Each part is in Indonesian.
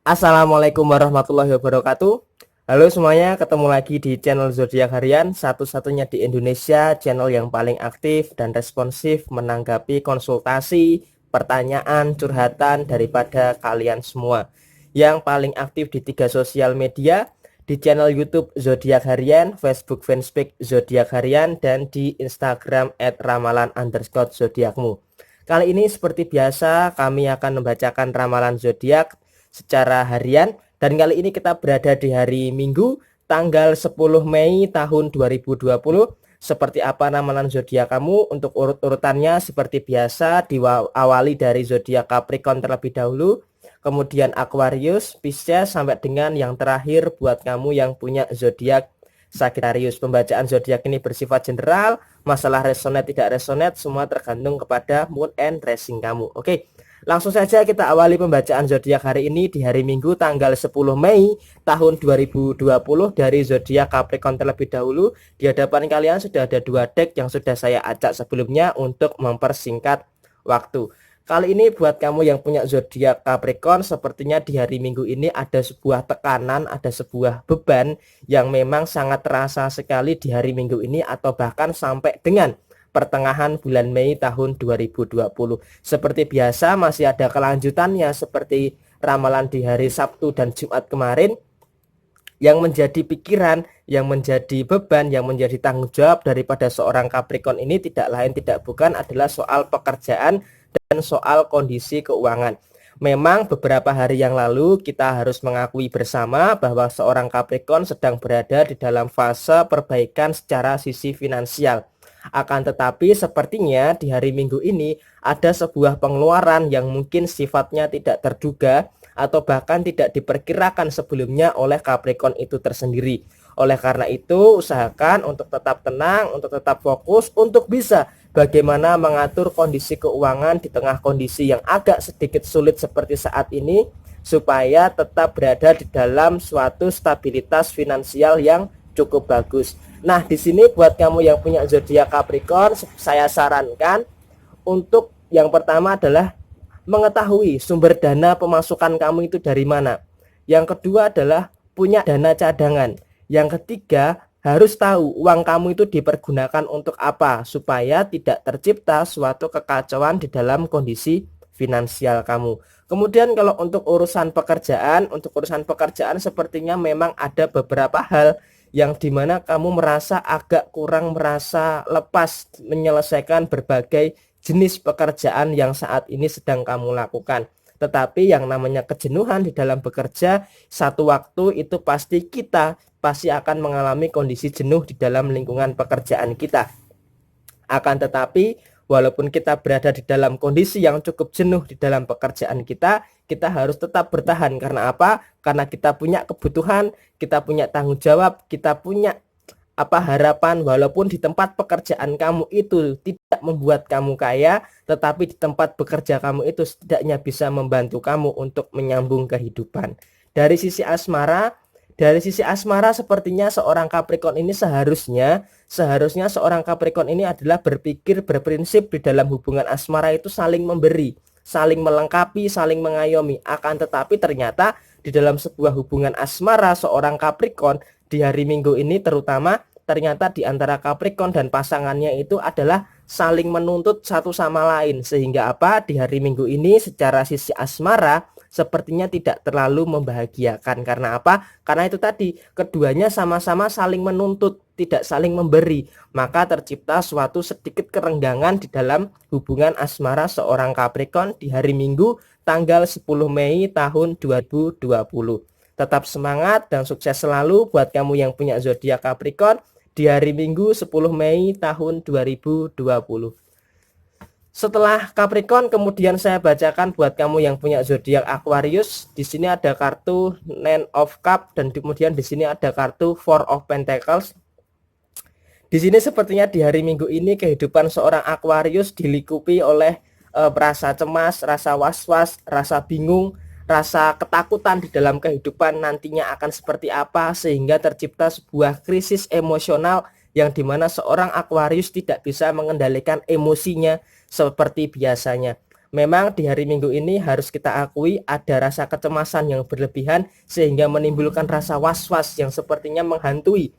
Assalamualaikum warahmatullahi wabarakatuh. Halo semuanya, ketemu lagi di channel Zodiak Harian, satu-satunya di Indonesia channel yang paling aktif dan responsif menanggapi konsultasi, pertanyaan, curhatan daripada kalian semua. Yang paling aktif di 3 sosial media, di channel YouTube Zodiak Harian, Facebook fanspage Zodiak Harian, dan di Instagram @ramalan_zodiakmu. Kali ini seperti biasa kami akan membacakan ramalan zodiak secara harian, dan kali ini kita berada di hari Minggu tanggal 10 Mei tahun 2020. Seperti apa ramalan zodiak kamu? Untuk urut-urutannya seperti biasa diawali dari zodiak Capricorn terlebih dahulu, kemudian Aquarius, Pisces, sampai dengan yang terakhir buat kamu yang punya zodiak Sagittarius. Pembacaan zodiak ini bersifat general, masalah resonate tidak resonate semua tergantung kepada mood and racing kamu. Oke. Langsung saja kita awali pembacaan zodiak hari ini di hari Minggu tanggal 10 Mei tahun 2020 dari zodiak Capricorn terlebih dahulu. Di hadapan kalian sudah ada 2 deck yang sudah saya acak sebelumnya untuk mempersingkat waktu. Kali ini buat kamu yang punya zodiak Capricorn, sepertinya di hari Minggu ini ada sebuah tekanan, ada sebuah beban yang memang sangat terasa sekali di hari Minggu ini atau bahkan sampai dengan pertengahan bulan Mei tahun 2020. Seperti biasa masih ada kelanjutannya seperti ramalan di hari Sabtu dan Jumat kemarin. Yang menjadi pikiran, yang menjadi beban, yang menjadi tanggung jawab daripada seorang Capricorn ini tidak lain tidak bukan adalah soal pekerjaan dan soal kondisi keuangan. Memang beberapa hari yang lalu kita harus mengakui bersama bahwa seorang Capricorn sedang berada di dalam fase perbaikan secara sisi finansial. Akan tetapi sepertinya di hari Minggu ini ada sebuah pengeluaran yang mungkin sifatnya tidak terduga atau bahkan tidak diperkirakan sebelumnya oleh Capricorn itu tersendiri. Oleh karena itu usahakan untuk tetap tenang, untuk tetap fokus, untuk bisa bagaimana mengatur kondisi keuangan di tengah kondisi yang agak sedikit sulit seperti saat ini, supaya tetap berada di dalam suatu stabilitas finansial yang cukup bagus. Nah, di sini buat kamu yang punya zodiak Capricorn, saya sarankan untuk yang pertama adalah mengetahui sumber dana pemasukan kamu itu dari mana. Yang kedua adalah punya dana cadangan. Yang ketiga, harus tahu uang kamu itu dipergunakan untuk apa supaya tidak tercipta suatu kekacauan di dalam kondisi finansial kamu. Kemudian kalau untuk urusan pekerjaan sepertinya memang ada beberapa hal yang dimana kamu merasa agak kurang merasa lepas menyelesaikan berbagai jenis pekerjaan yang saat ini sedang kamu lakukan. Tetapi yang namanya kejenuhan di dalam bekerja, satu waktu itu pasti akan mengalami kondisi jenuh di dalam lingkungan pekerjaan kita. Akan tetapi walaupun kita berada di dalam kondisi yang cukup jenuh di dalam pekerjaan kita harus tetap bertahan. Karena apa? Karena kita punya kebutuhan, kita punya tanggung jawab, kita punya harapan. Walaupun di tempat pekerjaan kamu itu tidak membuat kamu kaya, tetapi di tempat bekerja kamu itu setidaknya bisa membantu kamu untuk menyambung kehidupan. Dari sisi asmara sepertinya seorang Capricorn ini seharusnya seorang Capricorn ini adalah berprinsip di dalam hubungan asmara itu saling memberi, saling melengkapi, saling mengayomi. Akan tetapi ternyata di dalam sebuah hubungan asmara seorang Capricorn di hari Minggu ini terutama, ternyata di antara Capricorn dan pasangannya itu adalah saling menuntut satu sama lain. Sehingga apa? Di hari Minggu ini secara sisi asmara sepertinya tidak terlalu membahagiakan. Karena apa? Karena itu tadi, keduanya sama-sama saling menuntut, tidak saling memberi. Maka tercipta suatu sedikit kerenggangan di dalam hubungan asmara seorang Capricorn di hari Minggu tanggal 10 Mei tahun 2020. Tetap semangat dan sukses selalu buat kamu yang punya zodiak Capricorn di hari Minggu 10 Mei tahun 2020. Setelah Capricorn, kemudian saya bacakan buat kamu yang punya zodiak Aquarius. Di sini ada kartu Nine of Cups dan kemudian di sini ada kartu Four of Pentacles. Di sini sepertinya di hari Minggu ini kehidupan seorang Aquarius dilingkupi oleh rasa cemas, rasa was-was, rasa bingung, rasa ketakutan di dalam kehidupan nantinya akan seperti apa, sehingga tercipta sebuah krisis emosional yang dimana seorang Aquarius tidak bisa mengendalikan emosinya seperti biasanya. Memang di hari Minggu ini harus kita akui ada rasa kecemasan yang berlebihan sehingga menimbulkan rasa was-was yang sepertinya menghantui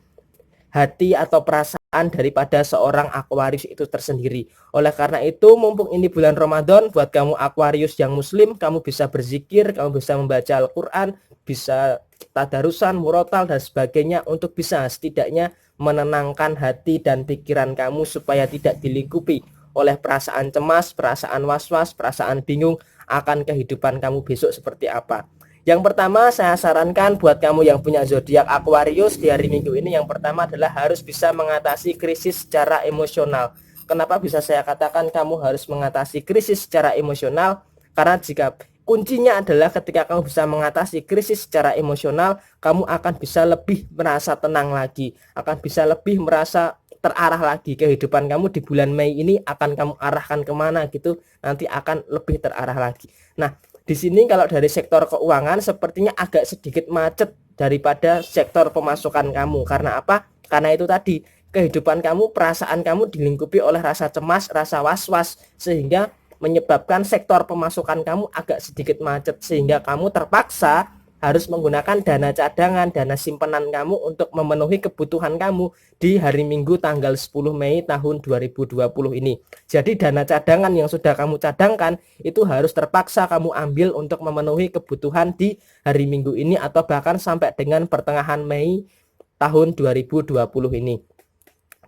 hati atau perasaan daripada seorang Aquarius itu tersendiri. Oleh karena itu, mumpung ini bulan Ramadan, buat kamu Aquarius yang muslim, kamu bisa berzikir, kamu bisa membaca Al-Quran, bisa tadarusan, murotal, dan sebagainya untuk bisa setidaknya menenangkan hati dan pikiran kamu supaya tidak dilingkupi oleh perasaan cemas, perasaan was-was, perasaan bingung akan kehidupan kamu besok seperti apa. Yang pertama saya sarankan buat kamu yang punya zodiak Aquarius di hari Minggu ini, yang pertama adalah harus bisa mengatasi krisis secara emosional. Kenapa bisa saya katakan kamu harus mengatasi krisis secara emosional? Karena jika kuncinya adalah ketika kamu bisa mengatasi krisis secara emosional, kamu akan bisa lebih merasa tenang lagi, akan bisa lebih merasa terarah lagi. Kehidupan kamu di bulan Mei ini akan kamu arahkan kemana gitu, nanti akan lebih terarah lagi. Nah, di sini kalau dari sektor keuangan sepertinya agak sedikit macet daripada sektor pemasukan kamu. Karena apa? Karena itu tadi, kehidupan kamu, perasaan kamu dilingkupi oleh rasa cemas, rasa was-was, sehingga menyebabkan sektor pemasukan kamu agak sedikit macet, sehingga kamu terpaksa harus menggunakan dana cadangan, dana simpanan kamu untuk memenuhi kebutuhan kamu di hari Minggu tanggal 10 Mei tahun 2020 ini. Jadi dana cadangan yang sudah kamu cadangkan itu harus terpaksa kamu ambil untuk memenuhi kebutuhan di hari Minggu ini atau bahkan sampai dengan pertengahan Mei tahun 2020 ini.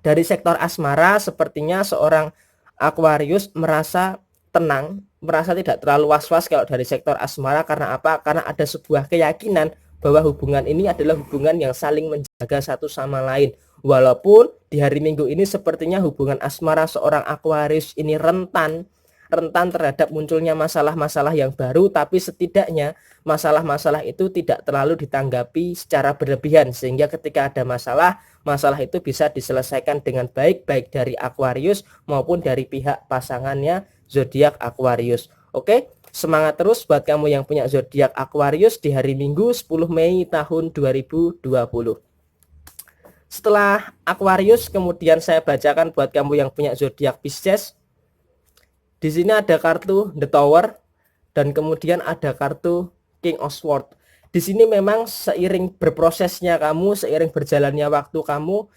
Dari sektor asmara sepertinya seorang Aquarius merasa tenang, merasa tidak terlalu was-was kalau dari sektor asmara. Karena apa? Karena ada sebuah keyakinan bahwa hubungan ini adalah hubungan yang saling menjaga satu sama lain. Walaupun di hari Minggu ini sepertinya hubungan asmara seorang Aquarius ini rentan terhadap munculnya masalah-masalah yang baru, tapi setidaknya masalah-masalah itu tidak terlalu ditanggapi secara berlebihan, sehingga ketika ada masalah itu bisa diselesaikan dengan baik dari Aquarius maupun dari pihak pasangannya zodiak Aquarius. Oke, semangat terus buat kamu yang punya zodiak Aquarius di hari Minggu 10 Mei tahun 2020. Setelah Aquarius, kemudian saya bacakan buat kamu yang punya zodiak Pisces. Di sini ada kartu The Tower dan kemudian ada kartu King of Swords. Di sini memang seiring berprosesnya kamu, seiring berjalannya waktu kamu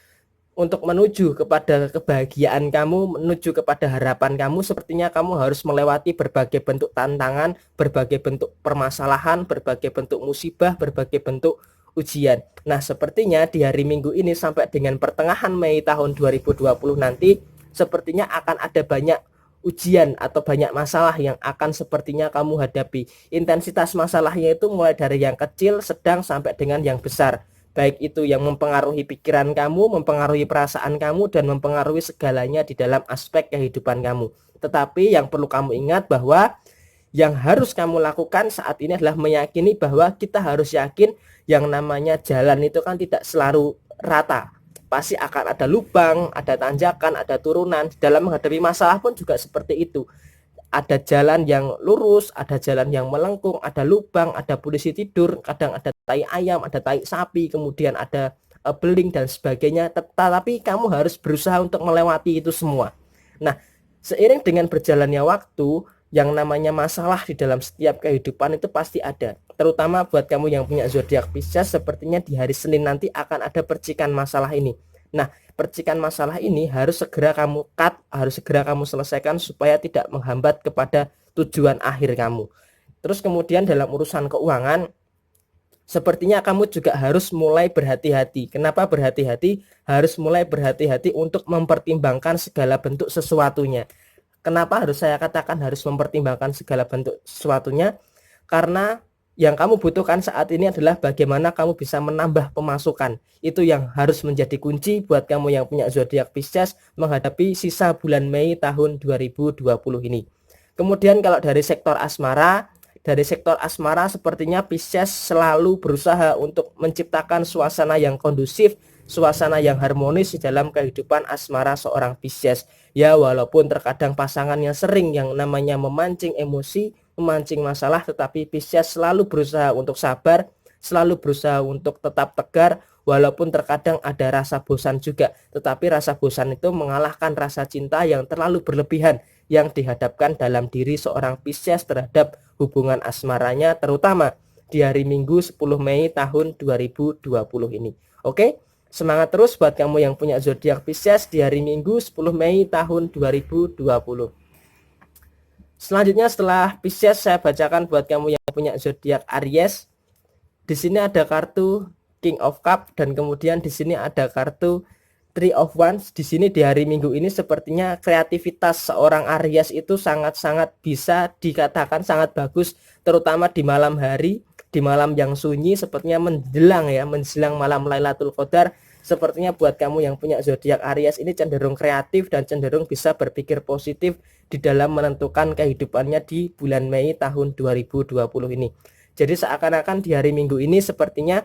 untuk menuju kepada kebahagiaan kamu, menuju kepada harapan kamu, sepertinya kamu harus melewati berbagai bentuk tantangan, berbagai bentuk permasalahan, berbagai bentuk musibah, berbagai bentuk ujian. Nah, sepertinya di hari Minggu ini sampai dengan pertengahan Mei tahun 2020 nanti, sepertinya akan ada banyak ujian atau banyak masalah yang akan sepertinya kamu hadapi. Intensitas masalahnya itu mulai dari yang kecil, sedang, sampai dengan yang besar. Baik itu yang mempengaruhi pikiran kamu, mempengaruhi perasaan kamu, dan mempengaruhi segalanya di dalam aspek kehidupan kamu. Tetapi yang perlu kamu ingat bahwa yang harus kamu lakukan saat ini adalah meyakini bahwa kita harus yakin yang namanya jalan itu kan tidak selalu rata. Pasti akan ada lubang, ada tanjakan, ada turunan. Dalam menghadapi masalah pun juga seperti itu. Ada jalan yang lurus, ada jalan yang melengkung, ada lubang, ada polisi tidur, kadang ada tai ayam, ada tai sapi, kemudian ada beling dan sebagainya. Tetapi kamu harus berusaha untuk melewati itu semua. Nah, seiring dengan berjalannya waktu, yang namanya masalah di dalam setiap kehidupan itu pasti ada. Terutama buat kamu yang punya zodiak Pisces, sepertinya di hari Senin nanti akan ada percikan masalah ini. Nah, percikan masalah ini harus segera kamu cut, harus segera kamu selesaikan supaya tidak menghambat kepada tujuan akhir kamu. Terus kemudian dalam urusan keuangan, sepertinya kamu juga harus mulai berhati-hati. Kenapa berhati-hati? Harus mulai berhati-hati untuk mempertimbangkan segala bentuk sesuatunya. Kenapa harus saya katakan harus mempertimbangkan segala bentuk sesuatunya? Karena yang kamu butuhkan saat ini adalah bagaimana kamu bisa menambah pemasukan. Itu yang harus menjadi kunci buat kamu yang punya zodiak Pisces menghadapi sisa bulan Mei tahun 2020 ini. Kemudian kalau dari sektor asmara, sepertinya Pisces selalu berusaha untuk menciptakan suasana yang kondusif, suasana yang harmonis di dalam kehidupan asmara seorang Pisces. Ya, walaupun terkadang pasangannya sering yang namanya memancing emosi, memancing masalah, tetapi Pisces selalu berusaha untuk sabar, selalu berusaha untuk tetap tegar, walaupun terkadang ada rasa bosan juga. Tetapi rasa bosan itu mengalahkan rasa cinta yang terlalu berlebihan. yang dihadapkan dalam diri seorang Pisces terhadap hubungan asmaranya, terutama di hari Minggu 10 Mei tahun 2020 ini. Oke, semangat terus buat kamu yang punya zodiak Pisces di hari Minggu 10 Mei tahun 2020. Selanjutnya setelah Pisces, saya bacakan buat kamu yang punya zodiak Aries. Di sini ada kartu King of Cup dan kemudian di sini ada kartu Three of Wands. Di sini di hari Minggu ini sepertinya kreativitas seorang Aries itu sangat-sangat bisa dikatakan sangat bagus, terutama di malam hari, di malam yang sunyi, sepertinya menjelang malam Lailatul Qadar. Sepertinya buat kamu yang punya zodiak Aries ini cenderung kreatif dan cenderung bisa berpikir positif di dalam menentukan kehidupannya di bulan Mei tahun 2020 ini. Jadi seakan-akan di hari Minggu ini sepertinya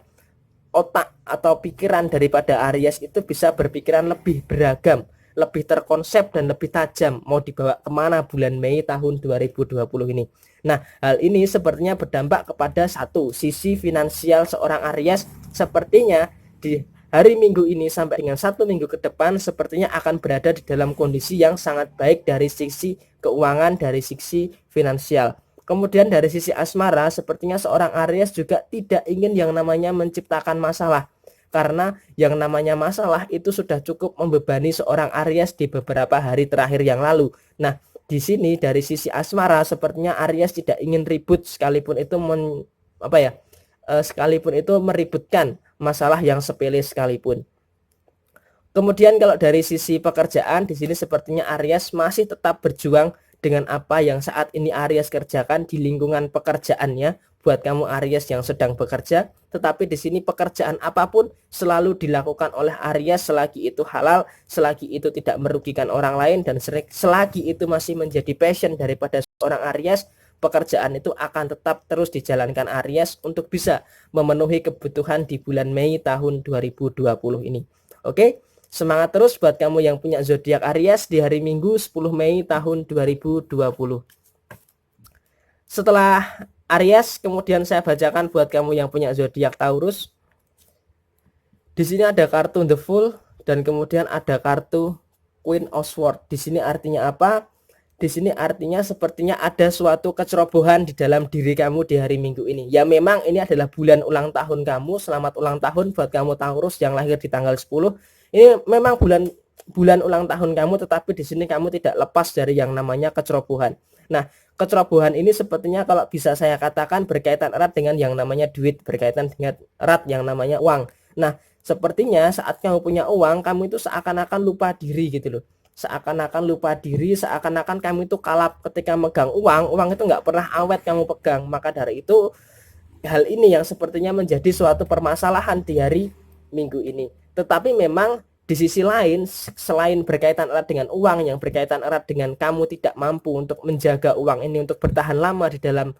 otak atau pikiran daripada Aries itu bisa berpikiran lebih beragam, lebih terkonsep dan lebih tajam mau dibawa kemana bulan Mei tahun 2020 ini. Nah, hal ini sepertinya berdampak kepada satu sisi finansial seorang Aries. Sepertinya di hari Minggu ini sampai dengan 1 minggu ke depan sepertinya akan berada di dalam kondisi yang sangat baik dari sisi keuangan, dari sisi finansial. Kemudian dari sisi asmara, sepertinya seorang Aries juga tidak ingin yang namanya menciptakan masalah. Karena yang namanya masalah itu sudah cukup membebani seorang Aries di beberapa hari terakhir yang lalu. Nah, di sini dari sisi asmara sepertinya Aries tidak ingin ribut sekalipun itu sekalipun itu meributkan masalah yang sepele sekalipun. Kemudian kalau dari sisi pekerjaan, di sini sepertinya Aries masih tetap berjuang dengan apa yang saat ini Aries kerjakan di lingkungan pekerjaannya. Buat kamu Aries yang sedang bekerja, tetapi di sini pekerjaan apapun selalu dilakukan oleh Aries selagi itu halal, selagi itu tidak merugikan orang lain, dan selagi itu masih menjadi passion daripada seorang Aries, pekerjaan itu akan tetap terus dijalankan Aries untuk bisa memenuhi kebutuhan di bulan Mei tahun 2020 ini. Oke? Semangat terus buat kamu yang punya zodiak Aries di hari Minggu 10 Mei tahun 2020. Setelah Aries, kemudian saya bacakan buat kamu yang punya zodiak Taurus. Di sini ada kartu The Fool dan kemudian ada kartu Queen of Swords. Di sini artinya apa? Di sini artinya sepertinya ada suatu kecerobohan di dalam diri kamu di hari Minggu ini. Ya memang ini adalah bulan ulang tahun kamu. Selamat ulang tahun buat kamu Taurus yang lahir di tanggal 10. Ini memang bulan ulang tahun kamu, tetapi di sini kamu tidak lepas dari yang namanya kecerobohan. Nah, kecerobohan ini sepertinya kalau bisa saya katakan berkaitan erat dengan yang namanya duit, berkaitan dengan erat yang namanya uang. Nah, sepertinya saat kamu punya uang, kamu itu seakan-akan lupa diri gitu loh. Seakan-akan lupa diri, seakan-akan kamu itu kalap ketika megang uang itu nggak pernah awet kamu pegang. Maka dari itu hal ini yang sepertinya menjadi suatu permasalahan di hari Minggu ini. Tetapi memang di sisi lain, selain berkaitan erat dengan uang, yang berkaitan erat dengan kamu tidak mampu untuk menjaga uang ini untuk bertahan lama di dalam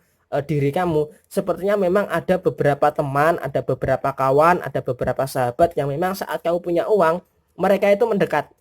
diri kamu, sepertinya memang ada beberapa teman, ada beberapa kawan, ada beberapa sahabat yang memang saat kamu punya uang, mereka itu mendekat.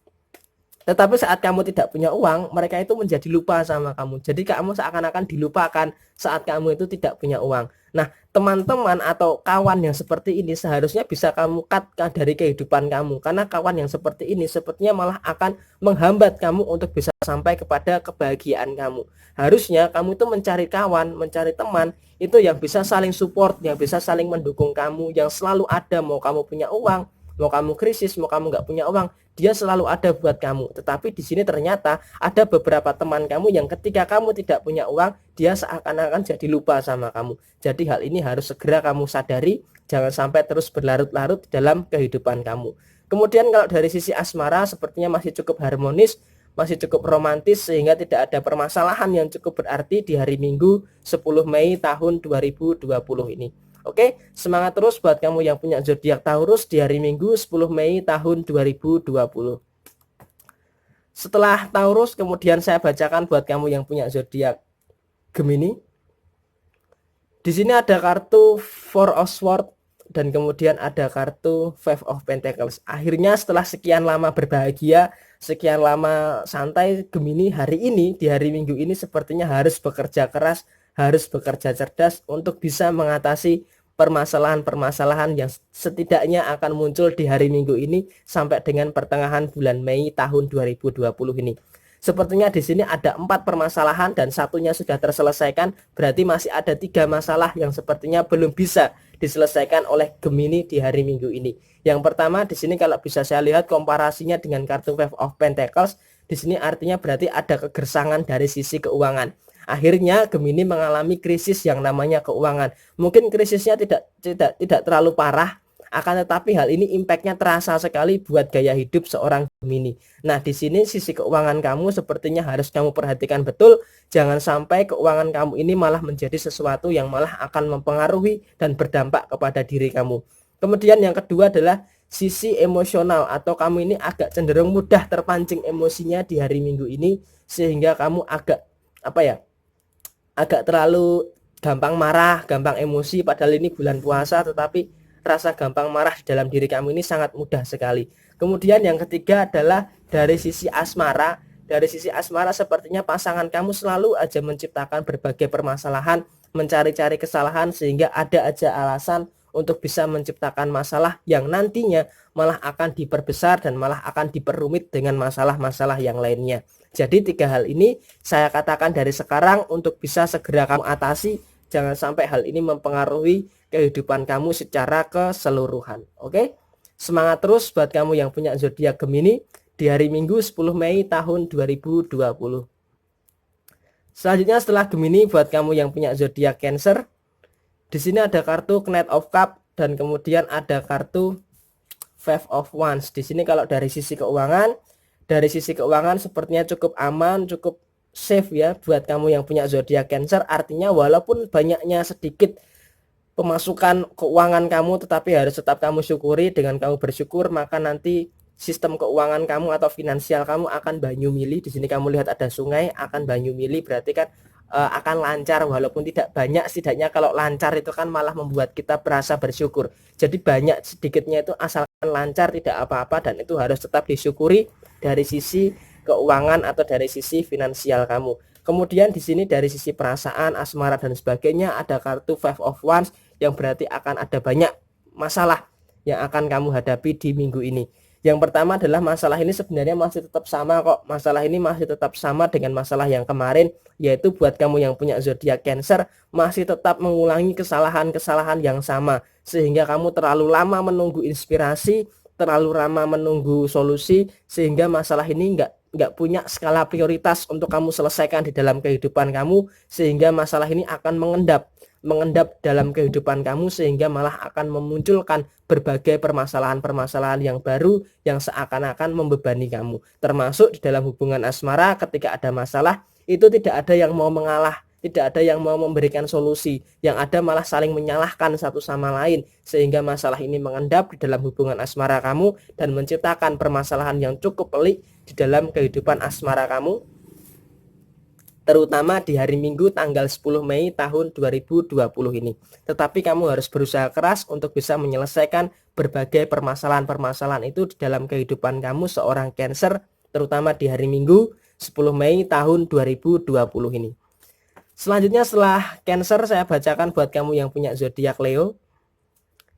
Tetapi saat kamu tidak punya uang, mereka itu menjadi lupa sama kamu. Jadi kamu seakan-akan dilupakan saat kamu itu tidak punya uang. Nah, teman-teman atau kawan yang seperti ini seharusnya bisa kamu cut dari kehidupan kamu. Karena kawan yang seperti ini sepertinya malah akan menghambat kamu untuk bisa sampai kepada kebahagiaan kamu. Harusnya kamu itu mencari kawan, mencari teman itu yang bisa saling support, yang bisa saling mendukung kamu, yang selalu ada mau kamu punya uang, mau kamu krisis, mau kamu nggak punya uang, dia selalu ada buat kamu. Tetapi di sini ternyata ada beberapa teman kamu yang ketika kamu tidak punya uang, dia seakan-akan jadi lupa sama kamu. Jadi hal ini harus segera kamu sadari, jangan sampai terus berlarut-larut dalam kehidupan kamu. Kemudian kalau dari sisi asmara sepertinya masih cukup harmonis, masih cukup romantis, sehingga tidak ada permasalahan yang cukup berarti di hari Minggu 10 Mei tahun 2020 ini. Oke, semangat terus buat kamu yang punya zodiak Taurus di hari Minggu 10 Mei tahun 2020. Setelah Taurus, kemudian saya bacakan buat kamu yang punya zodiak Gemini. Di sini ada kartu Four of Swords dan kemudian ada kartu Five of Pentacles. Akhirnya setelah sekian lama berbahagia, sekian lama santai, Gemini hari ini di hari Minggu ini sepertinya harus bekerja keras, harus bekerja cerdas untuk bisa mengatasi permasalahan-permasalahan yang setidaknya akan muncul di hari Minggu ini sampai dengan pertengahan bulan Mei tahun 2020 ini. Sepertinya di sini ada 4 permasalahan dan satunya sudah terselesaikan, berarti masih ada 3 masalah yang sepertinya belum bisa diselesaikan oleh Gemini di hari Minggu ini. Yang pertama di sini kalau bisa saya lihat komparasinya dengan kartu Five of Pentacles, di sini artinya berarti ada kegersangan dari sisi keuangan. Akhirnya Gemini mengalami krisis yang namanya keuangan. Mungkin krisisnya tidak terlalu parah, akan tetapi hal ini impactnya terasa sekali buat gaya hidup seorang Gemini. Nah, di sini sisi keuangan kamu sepertinya harus kamu perhatikan betul. Jangan sampai keuangan kamu ini malah menjadi sesuatu yang malah akan mempengaruhi dan berdampak kepada diri kamu. Kemudian yang kedua adalah sisi emosional, atau kamu ini agak cenderung mudah terpancing emosinya di hari Minggu ini, sehingga kamu agak agak terlalu gampang marah, gampang emosi, padahal ini bulan puasa, tetapi rasa gampang marah di dalam diri kamu ini sangat mudah sekali. Kemudian yang ketiga adalah dari sisi asmara. Dari sisi asmara sepertinya pasangan kamu selalu aja menciptakan berbagai permasalahan, mencari-cari kesalahan, sehingga ada aja alasan untuk bisa menciptakan masalah yang nantinya malah akan diperbesar dan malah akan diperumit dengan masalah-masalah yang lainnya. Jadi 3 hal ini saya katakan dari sekarang untuk bisa segera kamu atasi. Jangan sampai hal ini mempengaruhi kehidupan kamu secara keseluruhan. Oke? Semangat terus buat kamu yang punya zodiak Gemini di hari Minggu 10 Mei tahun 2020. Selanjutnya setelah Gemini, buat kamu yang punya zodiak Cancer, di sini ada kartu Knight of Cup dan kemudian ada kartu Five of Wands. Di sini kalau dari sisi keuangan sepertinya cukup aman, cukup safe ya buat kamu yang punya zodiak Cancer. Artinya walaupun banyaknya sedikit pemasukan keuangan kamu, tetapi harus tetap kamu syukuri. Dengan kamu bersyukur, maka nanti sistem keuangan kamu atau finansial kamu akan banyu mili. Di sini kamu lihat ada sungai, akan banyu mili, berarti kan akan lancar. Walaupun tidak banyak, setidaknya kalau lancar itu kan malah membuat kita merasa bersyukur. Jadi banyak sedikitnya itu asalkan lancar, tidak apa-apa, dan itu harus tetap disyukuri dari sisi keuangan atau dari sisi finansial kamu. Kemudian di sini dari sisi perasaan, asmara dan sebagainya ada kartu Five of Wands, yang berarti akan ada banyak masalah yang akan kamu hadapi di minggu ini. Yang pertama adalah masalah ini sebenarnya masih tetap sama kok. Masalah ini masih tetap sama dengan masalah yang kemarin, yaitu buat kamu yang punya zodiak Cancer masih tetap mengulangi kesalahan-kesalahan yang sama, sehingga kamu terlalu lama menunggu inspirasi, terlalu lama menunggu solusi, sehingga masalah ini nggak punya skala prioritas untuk kamu selesaikan di dalam kehidupan kamu, sehingga masalah ini akan mengendap dalam kehidupan kamu, sehingga malah akan memunculkan berbagai permasalahan-permasalahan yang baru yang seakan-akan membebani kamu. Termasuk di dalam hubungan asmara, ketika ada masalah itu tidak ada yang mau mengalah, tidak ada yang mau memberikan solusi, yang ada malah saling menyalahkan satu sama lain, sehingga masalah ini mengendap di dalam hubungan asmara kamu dan menciptakan permasalahan yang cukup pelik di dalam kehidupan asmara kamu, terutama di hari Minggu tanggal 10 Mei tahun 2020 ini. Tetapi kamu harus berusaha keras untuk bisa menyelesaikan berbagai permasalahan-permasalahan itu di dalam kehidupan kamu seorang Cancer, terutama di hari Minggu 10 Mei tahun 2020 ini. Selanjutnya setelah Cancer, saya bacakan buat kamu yang punya zodiak Leo.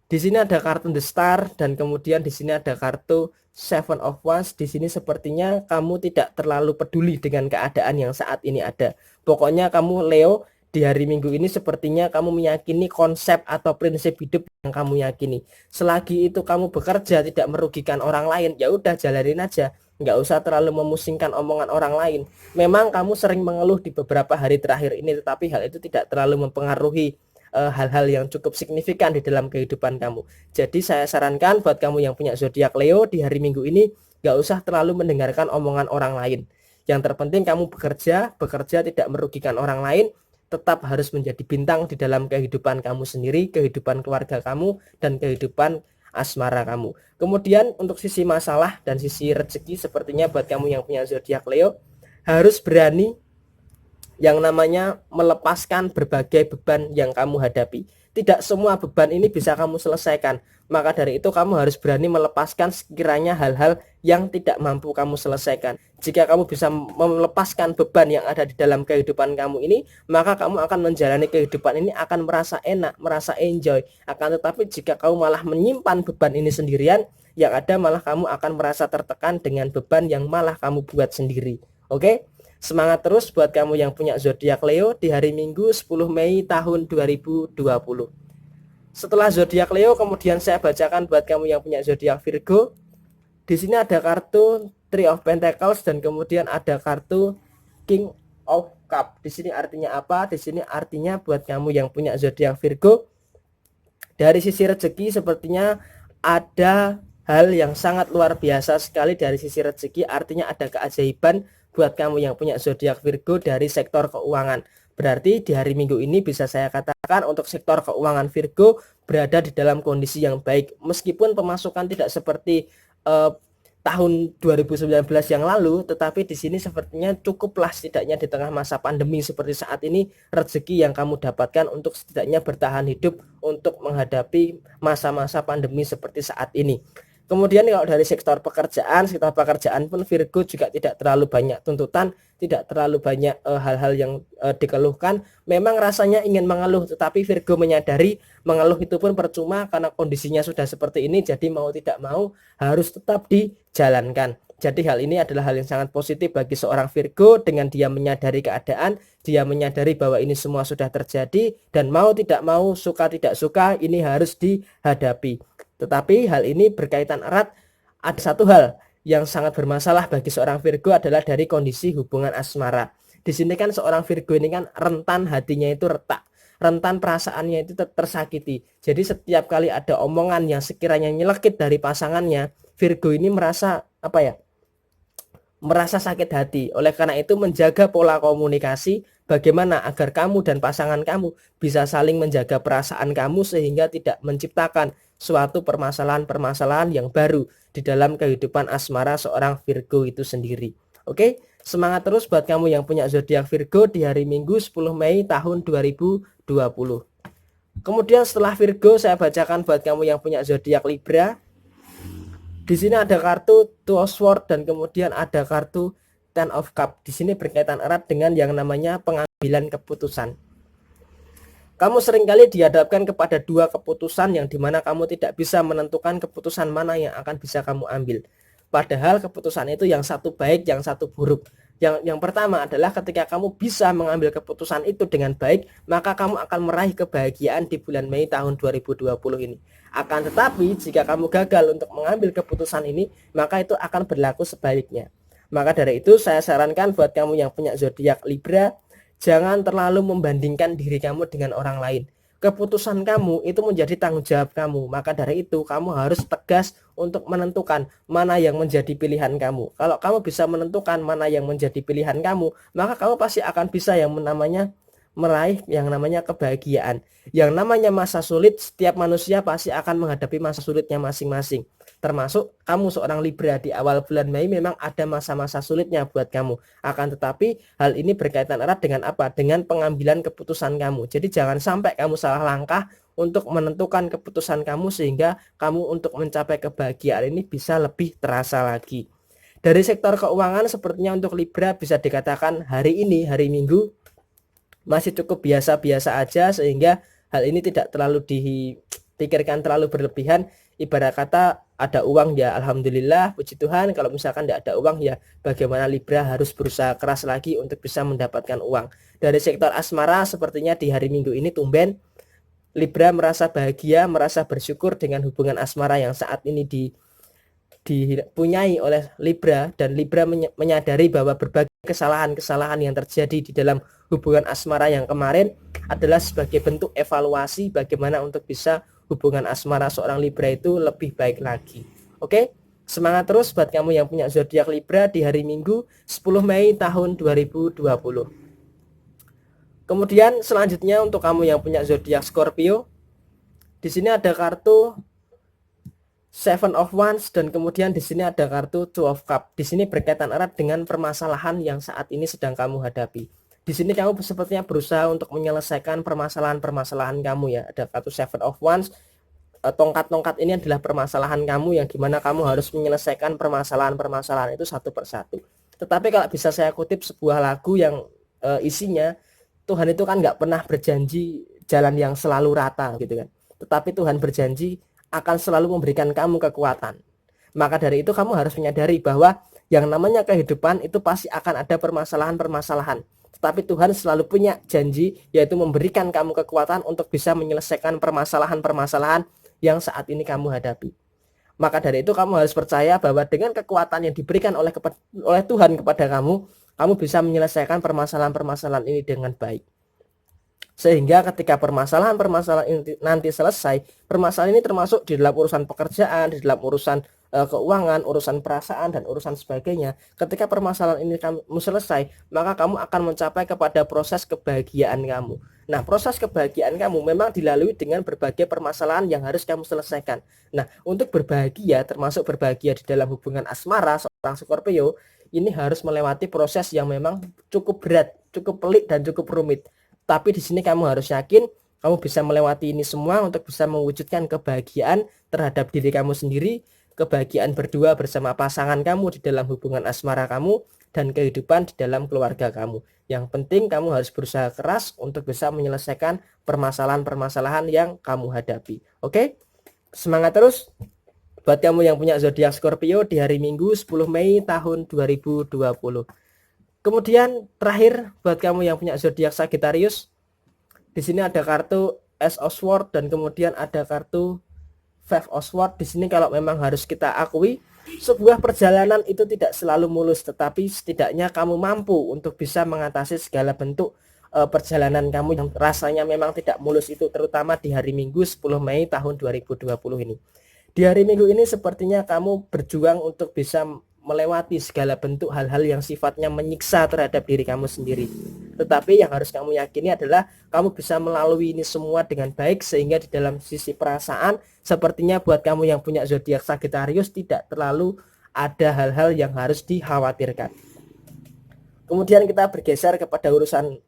Di sini ada kartu The Star dan kemudian di sini ada kartu Seven of Wands. Di sini sepertinya kamu tidak terlalu peduli dengan keadaan yang saat ini ada. Pokoknya kamu Leo di hari Minggu ini sepertinya kamu meyakini konsep atau prinsip hidup yang kamu yakini. Selagi itu kamu bekerja tidak merugikan orang lain, ya udah jalanin aja. Nggak usah terlalu memusingkan omongan orang lain. Memang kamu sering mengeluh di beberapa hari terakhir ini, tetapi hal itu tidak terlalu mempengaruhi hal-hal yang cukup signifikan di dalam kehidupan kamu. Jadi saya sarankan buat kamu yang punya zodiak Leo di hari Minggu ini gak usah terlalu mendengarkan omongan orang lain. Yang terpenting kamu bekerja tidak merugikan orang lain, tetap harus menjadi bintang di dalam kehidupan kamu sendiri, kehidupan keluarga kamu, dan kehidupan asmara kamu. Kemudian untuk sisi masalah dan sisi rezeki, sepertinya buat kamu yang punya zodiak Leo harus berani yang namanya melepaskan berbagai beban yang kamu hadapi. Tidak semua beban ini bisa kamu selesaikan. Maka dari itu kamu harus berani melepaskan sekiranya hal-hal yang tidak mampu kamu selesaikan. Jika kamu bisa melepaskan beban yang ada di dalam kehidupan kamu ini, maka kamu akan menjalani kehidupan ini akan merasa enak, merasa enjoy. Akan tetapi jika kamu malah menyimpan beban ini sendirian, yang ada malah kamu akan merasa tertekan dengan beban yang malah kamu buat sendiri. Oke, semangat terus buat kamu yang punya zodiak Leo di hari Minggu 10 Mei tahun 2020. Setelah zodiak Leo, kemudian saya bacakan buat kamu yang punya zodiak Virgo. Di sini ada kartu Three of Pentacles dan kemudian ada kartu King of Cup. Di sini artinya apa? Di sini artinya buat kamu yang punya zodiak Virgo, dari sisi rezeki sepertinya ada hal yang sangat luar biasa sekali dari sisi rezeki, artinya ada keajaiban buat kamu yang punya zodiak Virgo dari sektor keuangan. Berarti di hari Minggu ini bisa saya katakan untuk sektor keuangan Virgo berada di dalam kondisi yang baik. Meskipun pemasukan tidak seperti tahun 2019 yang lalu, tetapi di sini sepertinya cukuplah setidaknya di tengah masa pandemi seperti saat ini, rezeki yang kamu dapatkan untuk setidaknya bertahan hidup untuk menghadapi masa-masa pandemi seperti saat ini. Kemudian kalau dari sektor pekerjaan pun Virgo juga tidak terlalu banyak tuntutan, tidak terlalu banyak hal-hal yang dikeluhkan. Memang rasanya ingin mengeluh, tetapi Virgo menyadari mengeluh itu pun percuma karena kondisinya sudah seperti ini, jadi mau tidak mau harus tetap dijalankan. Jadi hal ini adalah hal yang sangat positif bagi seorang Virgo, dengan dia menyadari keadaan, dia menyadari bahwa ini semua sudah terjadi dan mau tidak mau, suka tidak suka, ini harus dihadapi. Tetapi hal ini berkaitan erat, ada satu hal yang sangat bermasalah bagi seorang Virgo adalah dari kondisi hubungan asmara. Di sini kan seorang Virgo ini kan rentan hatinya itu retak, rentan perasaannya itu tersakiti. Jadi setiap kali ada omongan yang sekiranya nyelekit dari pasangannya, Virgo ini merasa merasa sakit hati. Oleh karena itu menjaga pola komunikasi, bagaimana agar kamu dan pasangan kamu bisa saling menjaga perasaan kamu sehingga tidak menciptakan suatu permasalahan-permasalahan yang baru di dalam kehidupan asmara seorang Virgo itu sendiri. Oke, semangat terus buat kamu yang punya zodiak Virgo di hari Minggu 10 Mei tahun 2020. Kemudian setelah Virgo, saya bacakan buat kamu yang punya zodiak Libra. Di sini ada kartu Two of Swords dan kemudian ada kartu Ten of Cup. Di sini berkaitan erat dengan yang namanya pengambilan keputusan. Kamu seringkali dihadapkan kepada dua keputusan yang dimana kamu tidak bisa menentukan keputusan mana yang akan bisa kamu ambil. Padahal keputusan itu yang satu baik, yang satu buruk. Yang pertama adalah ketika kamu bisa mengambil keputusan itu dengan baik, maka kamu akan meraih kebahagiaan di bulan Mei tahun 2020 ini. Akan tetapi jika kamu gagal untuk mengambil keputusan ini, maka itu akan berlaku sebaliknya. Maka dari itu saya sarankan buat kamu yang punya zodiak Libra, jangan terlalu membandingkan diri kamu dengan orang lain. Keputusan kamu itu menjadi tanggung jawab kamu. Maka dari itu kamu harus tegas untuk menentukan mana yang menjadi pilihan kamu. Kalau kamu bisa menentukan mana yang menjadi pilihan kamu, maka kamu pasti akan bisa yang namanya meraih yang namanya kebahagiaan. Yang namanya masa sulit, setiap manusia pasti akan menghadapi masa sulitnya masing-masing. Termasuk kamu seorang Libra, di awal bulan Mei memang ada masa-masa sulitnya buat kamu. Akan tetapi hal ini berkaitan erat dengan apa? Dengan pengambilan keputusan kamu. Jadi jangan sampai kamu salah langkah untuk menentukan keputusan kamu sehingga kamu untuk mencapai kebahagiaan ini bisa lebih terasa lagi. Dari sektor keuangan sepertinya untuk Libra bisa dikatakan hari ini, hari Minggu, masih cukup biasa-biasa aja, sehingga hal ini tidak terlalu dipikirkan terlalu berlebihan. Ibarat kata ada uang ya alhamdulillah, puji Tuhan. Kalau misalkan tidak ada uang ya bagaimana Libra harus berusaha keras lagi untuk bisa mendapatkan uang. Dari sektor asmara sepertinya di hari Minggu ini tumben Libra merasa bahagia, merasa bersyukur dengan hubungan asmara yang saat ini dipunyai oleh Libra, dan Libra menyadari bahwa berbagai kesalahan-kesalahan yang terjadi di dalam hubungan asmara yang kemarin adalah sebagai bentuk evaluasi bagaimana untuk bisa hubungan asmara seorang Libra itu lebih baik lagi. Oke, semangat terus buat kamu yang punya zodiak Libra di hari Minggu 10 Mei tahun 2020. Kemudian selanjutnya untuk kamu yang punya zodiak Scorpio, di sini ada kartu Seven of Wands dan kemudian di sini ada kartu Two of Cup. Di sini berkaitan erat dengan permasalahan yang saat ini sedang kamu hadapi. Di sini kamu sepertinya berusaha untuk menyelesaikan permasalahan-permasalahan kamu ya. Ada kartu Seven of Wands. Tongkat-tongkat ini adalah permasalahan kamu yang dimana kamu harus menyelesaikan permasalahan-permasalahan itu satu persatu. Tetapi kalau bisa saya kutip sebuah lagu yang isinya, Tuhan itu kan nggak pernah berjanji jalan yang selalu rata gitu kan. Tetapi Tuhan berjanji akan selalu memberikan kamu kekuatan. Maka dari itu kamu harus menyadari bahwa Yang namanya kehidupan itu pasti akan ada permasalahan-permasalahan. Tetapi Tuhan selalu punya janji, yaitu memberikan kamu kekuatan untuk bisa menyelesaikan permasalahan-permasalahan yang saat ini kamu hadapi. Maka dari itu kamu harus percaya bahwa dengan kekuatan yang diberikan oleh Tuhan kepada kamu, kamu bisa menyelesaikan permasalahan-permasalahan ini dengan baik. Sehingga ketika permasalahan-permasalahan ini nanti selesai, permasalahan ini termasuk di dalam urusan pekerjaan, di dalam urusan keuangan, urusan perasaan, dan urusan sebagainya. Ketika permasalahan ini kamu selesai, maka kamu akan mencapai kepada proses kebahagiaan kamu. Nah, proses kebahagiaan kamu memang dilalui dengan berbagai permasalahan yang harus kamu selesaikan. Nah, untuk berbahagia, termasuk berbahagia di dalam hubungan asmara seorang Scorpio, ini harus melewati proses yang memang cukup berat, cukup pelik, dan cukup rumit. Tapi di sini kamu harus yakin kamu bisa melewati ini semua untuk bisa mewujudkan kebahagiaan terhadap diri kamu sendiri, kebahagiaan berdua bersama pasangan kamu di dalam hubungan asmara kamu, dan kehidupan di dalam keluarga kamu. Yang penting kamu harus berusaha keras untuk bisa menyelesaikan permasalahan-permasalahan yang kamu hadapi. Oke? Semangat terus buat kamu yang punya zodiak Scorpio di hari Minggu 10 Mei tahun 2020. Kemudian terakhir buat kamu yang punya zodiak Sagittarius, di sini ada kartu Ace of Swords dan kemudian ada kartu Five of Swords. Di sini kalau memang harus kita akui, sebuah perjalanan itu tidak selalu mulus, tetapi setidaknya kamu mampu untuk bisa mengatasi segala bentuk perjalanan kamu yang rasanya memang tidak mulus itu, terutama di hari Minggu 10 Mei tahun 2020 ini. Di hari Minggu ini sepertinya kamu berjuang untuk bisa melewati segala bentuk hal-hal yang sifatnya menyiksa terhadap diri kamu sendiri. Tetapi yang harus kamu yakini adalah kamu bisa melalui ini semua dengan baik, sehingga di dalam sisi perasaan sepertinya buat kamu yang punya zodiak Sagittarius tidak terlalu ada hal-hal yang harus dikhawatirkan. Kemudian kita bergeser kepada urusan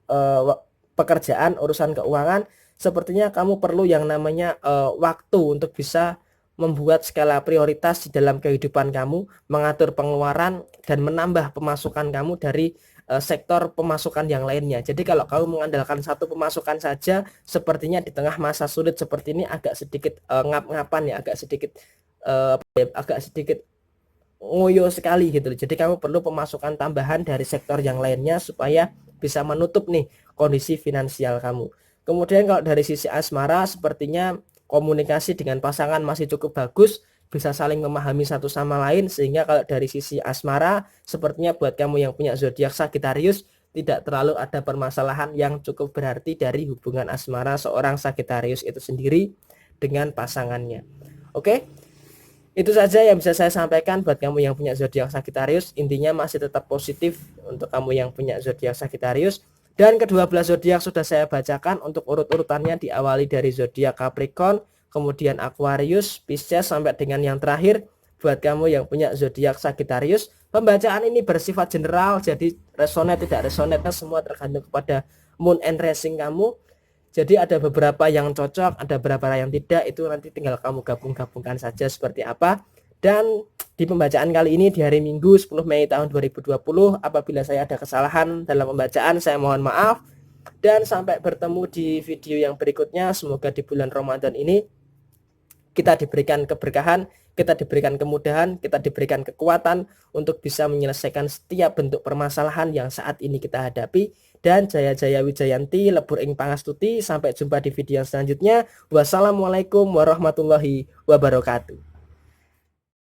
pekerjaan, urusan keuangan. Sepertinya kamu perlu yang namanya waktu untuk bisa membuat skala prioritas di dalam kehidupan kamu, mengatur pengeluaran dan menambah pemasukan kamu dari sektor pemasukan yang lainnya. Jadi kalau kamu mengandalkan satu pemasukan saja, sepertinya di tengah masa sulit seperti ini agak sedikit ngap-ngapan ya, agak sedikit ngoyo sekali gitu. Jadi kamu perlu pemasukan tambahan dari sektor yang lainnya supaya bisa menutup nih kondisi finansial kamu. Kemudian kalau dari sisi asmara, sepertinya komunikasi dengan pasangan masih cukup bagus, bisa saling memahami satu sama lain, sehingga kalau dari sisi asmara sepertinya buat kamu yang punya zodiak Sagittarius tidak terlalu ada permasalahan yang cukup berarti dari hubungan asmara seorang Sagittarius itu sendiri dengan pasangannya. Oke, itu saja yang bisa saya sampaikan buat kamu yang punya zodiak Sagittarius. Intinya masih tetap positif untuk kamu yang punya zodiak Sagittarius. Dan kedua belah zodiak sudah saya bacakan untuk urut-urutannya, diawali dari zodiak Capricorn, kemudian Aquarius, Pisces, sampai dengan yang terakhir buat kamu yang punya zodiak Sagittarius. Pembacaan ini bersifat general, jadi resonate tidak resonate semua tergantung kepada moon and rising kamu. Jadi ada beberapa yang cocok, ada beberapa yang tidak, itu nanti tinggal kamu gabung-gabungkan saja seperti apa. Dan di pembacaan kali ini di hari Minggu 10 Mei tahun 2020, apabila saya ada kesalahan dalam pembacaan, saya mohon maaf. Dan sampai bertemu di video yang berikutnya. Semoga di bulan Ramadan ini kita diberikan keberkahan, kita diberikan kemudahan, kita diberikan kekuatan untuk bisa menyelesaikan setiap bentuk permasalahan yang saat ini kita hadapi. Dan Jaya Wijayanti, lebur ing pangastuti. Sampai jumpa di video yang selanjutnya. Wassalamualaikum warahmatullahi wabarakatuh.